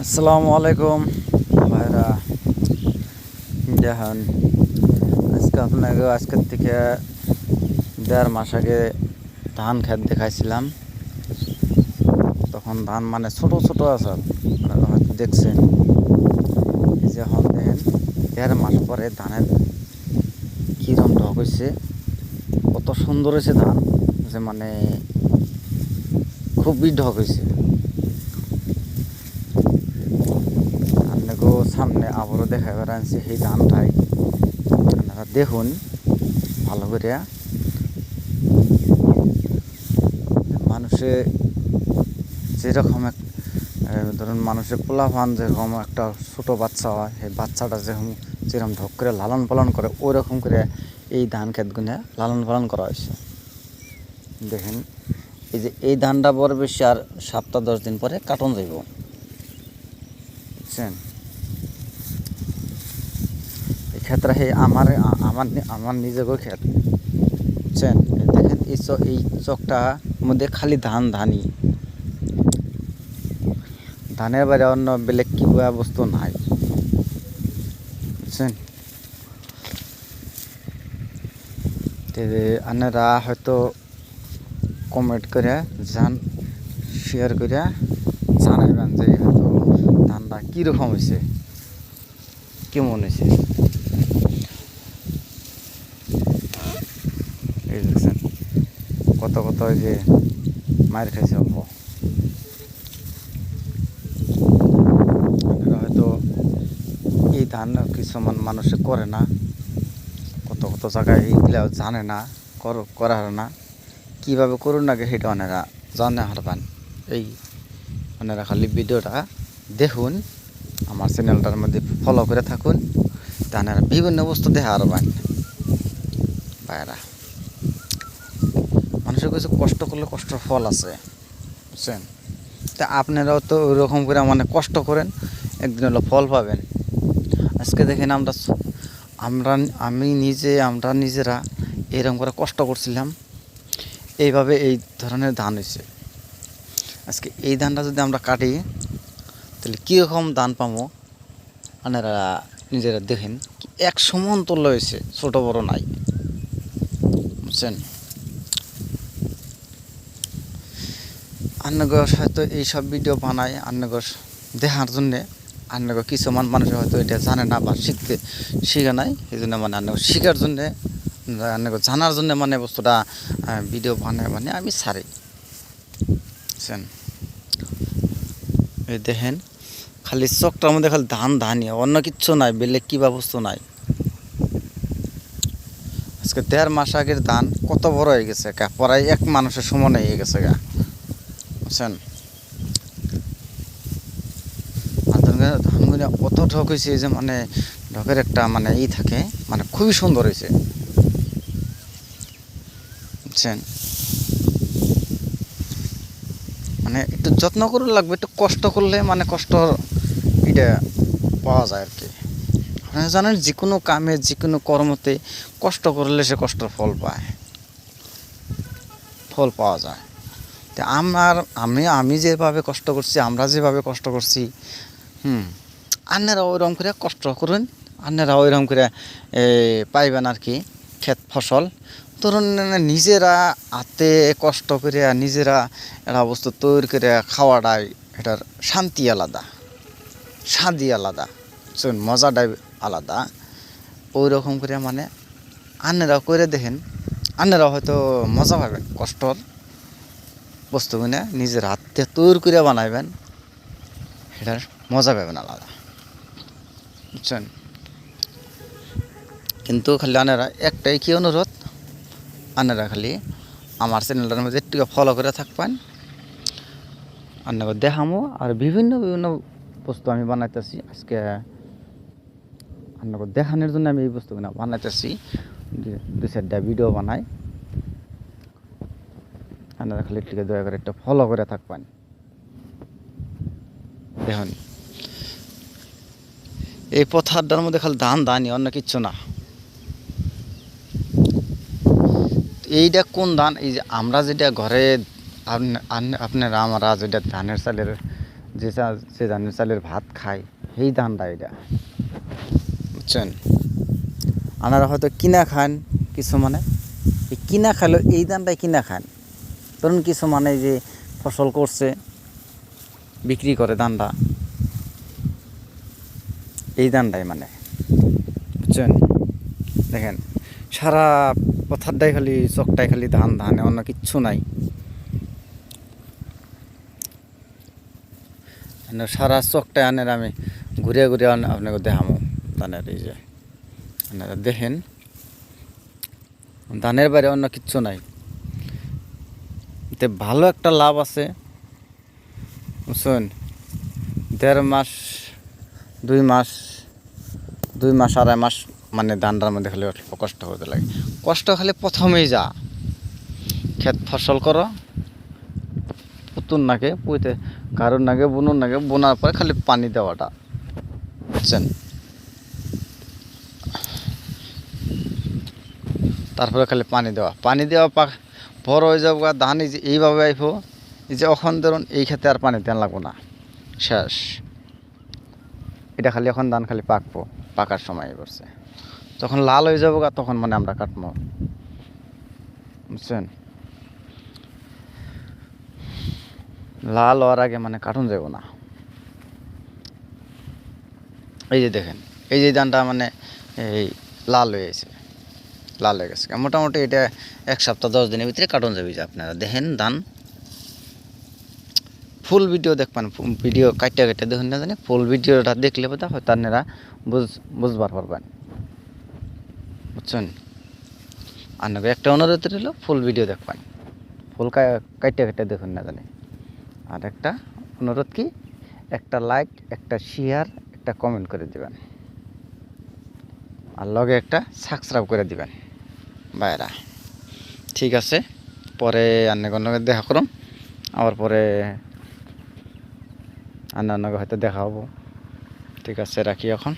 আসসালামু আলাইকুম ভাইরা। দেখেন আজকের থেকে 1.5 মাস আগে ধান ক্ষেত দেখাইছিলাম। তখন ধান মানে ছোট ছোট আছে, আপনারা হয়তো দেখছেন। এই যে এখন দেখেন 1.5 মাস পরে ধানের কিরম ঢক হয়েছে, কত সুন্দর হয়েছে ধান, যে মানে খুবই ঢক হয়েছে। সামনে আবারও দেখা বেড়াচ্ছি সেই ধানটাই, আপনারা দেখুন ভালো করে। মানুষে যেরকম ধরুন মানুষের পোলাপান যেরকম একটা ছোটো বাচ্চা হয়, সেই বাচ্চাটা যেরকম ঢক করে লালন পালন করে, ওই রকম করে এই ধান ক্ষেতগুলো লালন পালন করা হয়েছে। দেখেন এই যে এই ধানটা বড় বেশি আর 7-10 দিন পরে কাটন যাইব, বুঝছেন। এই ক্ষেত্রে আমার আমার আমার নিজেরও ক্ষেত, বুঝছেন। দেখেন এই চকটা মধ্যে খালি ধানই, ধানের বাইরে অন্য বেলেগ কিবা বস্তু নাই, বুঝছেন। আপনারা হয়তো কমেন্ট করে শেয়ার করে জানাবেন যে হয়তো ধানটা কীরকম হয়েছে, কেমন হয়েছে। এই দেখছেন কত কত যে মার খাইছে অল্প। হয়তো এই ধান কিছু মানুষে করে না, কত কত জায়গায় এইগুলা জানে না, করা হয় না। কীভাবে করুন নাকি সেটা ওনারা জানে হারবান। এই ওনারা খালি ভিডিওটা দেখুন, আমার চ্যানেলটার মধ্যে ফলো করে থাকুন, তারা বিভিন্ন বস্তু দেখা হারবান ভাইরা। মানুষের কিছু কষ্ট করলে কষ্টর ফল আছে, বুঝছেন। তা আপনারাও তো ওইরকম করে মানে কষ্ট করেন, একদিন হলো ফল পাবেন। আজকে দেখেন আমরা নিজেরা এরকম করে কষ্ট করছিলাম, এইভাবে এই ধরনের ধান হয়েছে। আজকে এই ধানটা যদি আমরা কাটি তাহলে কীরকম ধান পাবো আপনারা নিজেরা দেখেন। এক সমান তোলা হয়েছে, ছোট বড় নাই, বুঝছেন। আন্নগর হয়তো এইসব ভিডিও বানায় আন্নগর দেখার জন্যে। আন্নগর কিছু মানুষ হয়তো এটা জানে না বা শিখে নাই, এই জন্য মানে আন্নগর শিখার জন্যে, আন্নগর জানার জন্যে মানে বস্তুটা ভিডিও বানায় মানে আমি ছাড়ি, বুঝছেন। এই দেখেন খালি চকটার মধ্যে খালি ধানই, অন্য কিচ্ছু নাই, বেলেগ কিবা বস্তু নাই। আজকে 1.5 মাস আগের ধান কত বড় হয়ে গেছে, প্রায় এক মানুষের সমান হয়ে গেছে গা, বুঝছেন। ধানগুলো অত ঢক হয়েছে যে মানে ঢকের একটা মানে থাকে, মানে খুবই সুন্দর হয়েছে, বুঝছেন। মানে একটু যত্ন করে লাগবে, একটু কষ্ট করলে মানে কষ্ট এটা পাওয়া যায় আর কি। আপনারা জানেন যে কোনো কামে যে কোনো কর্মতে কষ্ট করলে সে কষ্টর ফল পাওয়া যায়। তো আমি যেভাবে কষ্ট করছি, আমরা যেভাবে কষ্ট করছি, আপনারা ওইরকম করে কষ্ট করুন, আপনারা ওইরকম করে পাইবেন আর কি ক্ষেত ফসল। ধরুন নিজেরা হাতে কষ্ট করে নিজেরা একটা বস্তু তৈরি করে খাওয়াটাই এটার শান্তি আলাদা, স্বাদই আলাদা, মজাটাই আলাদা। ওই রকম করে মানে আপনারাও করে দেখেন, আপনারাও হয়তো মজা পাবেন। কষ্টর বস্তুগুলো নিজের হাতে তৈরি করে বানাইবেন, সেটার মজা পাবেন আলাদা, বুঝছেন। কিন্তু খালি আপনারা একটাই কি অনুরোধ, আপনারা খালি আমার চ্যানেলটার মধ্যে একটু ফলো করে থাকবেন। আপনাকে দেখামো আর বিভিন্ন বস্তু আমি বানাইতেছি। আজকে আপনাকে দেখানোর জন্য আমি এই বস্তুগুলো বানাইতেছি, 2-4টা ভিডিও বানাই। আপনারা খালি একটু দয়া করে একটু ফলো করে থাকবেন। দেখুন এই পথারটার মধ্যে খালি ধানই, অন্য কিচ্ছু না। এইটা কোন ধান, এই যে আমরা যেটা ঘরে আপনারা যেটা ধানের চালের যে ধানের চালের ভাত খায় সেই ধানটা এটা, বুঝছেন। আপনারা হয়তো কিনা খান, কিছু মানে এই কিনা খালেও এই ধানটাই কিনা খান। ধরুন কিছু মানে যে ফসল করছে বিক্রি করে ধানটা, এই ধানটাই মানে, বুঝছেন। দেখেন সারা পথারটাই খালি চকটাই খালি ধান ধান, অন্য কিচ্ছু নাই। সারা চকটাই আনের আমি ঘুরে ঘুরে আপনাকে দেখামো ধানের। এই যে আপনারা দেখেন ধানের বাইরে অন্য কিচ্ছু নাই। এতে ভালো একটা লাভ আছে, বুঝছেন। 1.5 মাস 2 মাস 2.5 মাস মানে ধানটার মধ্যে খালি অল্প কষ্ট করতে লাগে। কষ্ট খালি প্রথমেই যা ক্ষেত ফসল করো, পুতুন নাগে পুঁতে কারোর নাগে বুনুর নাগে, বোনার পরে খালি পানি দেওয়াটা, বুঝছেন। তারপরে খালি পানি দেওয়া বড় হয়ে যাবো ধান। এই যে এইভাবে আইব, এই যে এখন ধরুন এই ক্ষেতে আর পানি দেওয়া লাগবো না, শেষ। এটা খালি এখন ধান খালি পাকার সময় পড়ছে, যখন লাল হয়ে যাবো তখন মানে আমরা কাটবো, বুঝছেন। লাল হওয়ার আগে মানে কাটুন যাব না। এই যে দেখেন এই যে ধানটা মানে এই লাল হয়ে গেছে মোটামুটি। এটা 1 সপ্তাহ 10 দিনের ভিতরে কাটুন যাবে। যে আপনারা দেখেন ধান ফুল ভিডিও দেখবেন, ভিডিও কাটতে দেখুন না জানি, ফুল ভিডিওটা দেখলে বোধ হয় আপনারা বুঝবার পারবেন, বুঝছেন। আপনাকে একটা অনুরোধ রইল, ফুল ভিডিও দেখবেন, ফুল কাটতে দেখুন না জানি। আর একটা অনুরোধ কি, একটা লাইক, একটা শেয়ার, একটা কমেন্ট করে দিবেন, আর লগে একটা সাবস্ক্রাইব করে দিবেন ভাইরা। ঠিক আছে, পরে অন্যকে দেখা করুন, আবার পরে অন্য হয়তো দেখা হবো। ঠিক আছে, রাখি এখন।